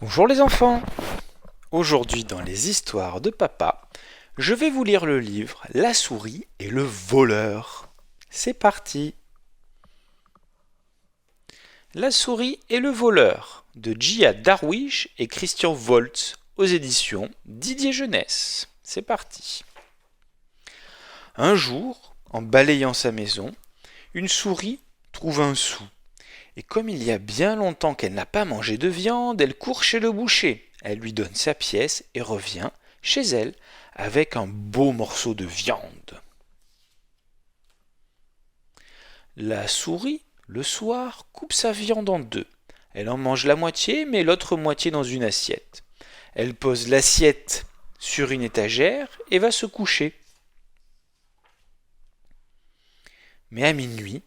Bonjour les enfants. Aujourd'hui dans les histoires de papa, je vais vous lire le livre La souris et le voleur. C'est parti. La souris et le voleur de Gia Darwish et Christian Voltz aux éditions Didier Jeunesse. C'est parti. Un jour, en balayant sa maison, une souris trouve un sou. Et comme il y a bien longtemps qu'elle n'a pas mangé de viande, elle court chez le boucher. Elle lui donne sa pièce et revient chez elle avec un beau morceau de viande. La souris, le soir, coupe sa viande en deux. Elle en mange la moitié, met l'autre moitié dans une assiette. Elle pose l'assiette sur une étagère et va se coucher. Mais à minuit,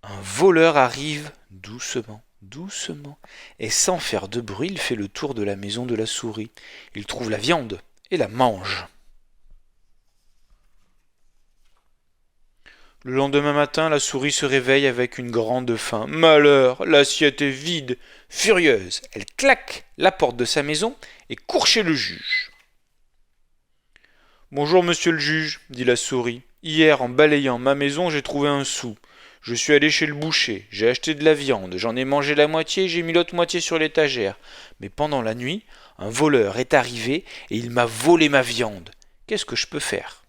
un voleur arrive doucement, doucement, et sans faire de bruit, il fait le tour de la maison de la souris. Il trouve la viande et la mange. Le lendemain matin, la souris se réveille avec une grande faim. Malheur, l'assiette est vide. Furieuse, elle claque la porte de sa maison et court chez le juge. Bonjour, monsieur le juge, dit la souris. Hier, en balayant ma maison, j'ai trouvé un sou. Je suis allé chez le boucher, j'ai acheté de la viande, j'en ai mangé la moitié, j'ai mis l'autre moitié sur l'étagère. Mais pendant la nuit, un voleur est arrivé et il m'a volé ma viande. Qu'est-ce que je peux faire?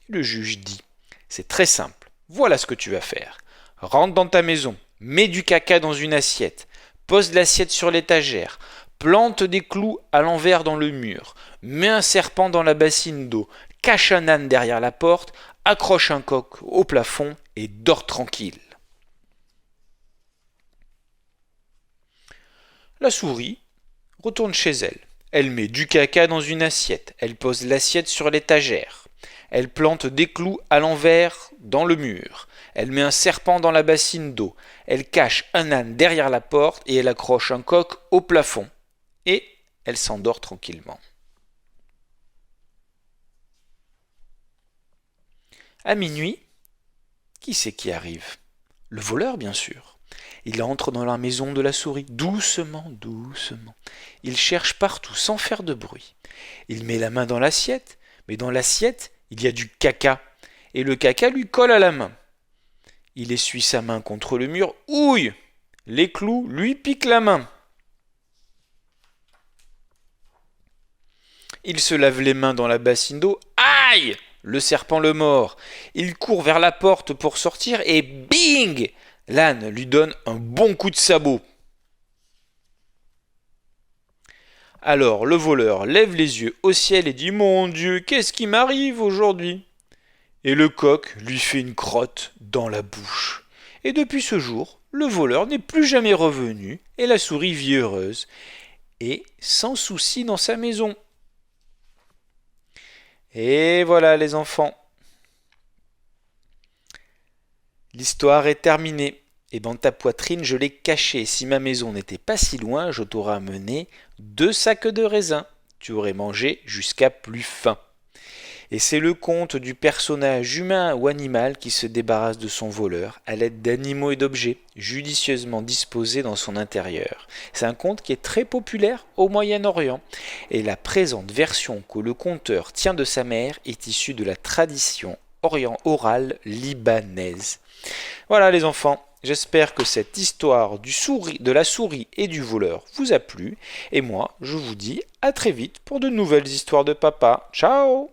Le juge dit, c'est très simple, voilà ce que tu vas faire. Rentre dans ta maison, mets du caca dans une assiette, pose l'assiette sur l'étagère, plante des clous à l'envers dans le mur, mets un serpent dans la bassine d'eau, cache un âne derrière la porte, accroche un coq au plafond et dors tranquille. La souris retourne chez elle. Elle met du caca dans une assiette. Elle pose l'assiette sur l'étagère. Elle plante des clous à l'envers dans le mur. Elle met un serpent dans la bassine d'eau. Elle cache un âne derrière la porte et elle accroche un coq au plafond. Et elle s'endort tranquillement. À minuit, qui c'est qui arrive? Le voleur, bien sûr. Il entre dans la maison de la souris, doucement, doucement. Il cherche partout, sans faire de bruit. Il met la main dans l'assiette, mais dans l'assiette, il y a du caca. Et le caca lui colle à la main. Il essuie sa main contre le mur. Ouille! Les clous lui piquent la main. Il se lave les mains dans la bassine d'eau. Aïe! Le serpent le mord. Il court vers la porte pour sortir et bing! L'âne lui donne un bon coup de sabot. Alors le voleur lève les yeux au ciel et dit « Mon Dieu, qu'est-ce qui m'arrive aujourd'hui ?» Et le coq lui fait une crotte dans la bouche. Et depuis ce jour, le voleur n'est plus jamais revenu et la souris vit heureuse et sans souci dans sa maison. Et voilà les enfants. L'histoire est terminée. Et dans ta poitrine, je l'ai caché. Si ma maison n'était pas si loin, je t'aurais amené 2 sacs de raisins. Tu aurais mangé jusqu'à plus faim. Et c'est le conte du personnage humain ou animal qui se débarrasse de son voleur à l'aide d'animaux et d'objets judicieusement disposés dans son intérieur. C'est un conte qui est très populaire au Moyen-Orient et la présente version que le conteur tient de sa mère est issue de la tradition orale libanaise. Voilà les enfants, j'espère que cette histoire de la souris et du voleur vous a plu et moi je vous dis à très vite pour de nouvelles histoires de papa. Ciao!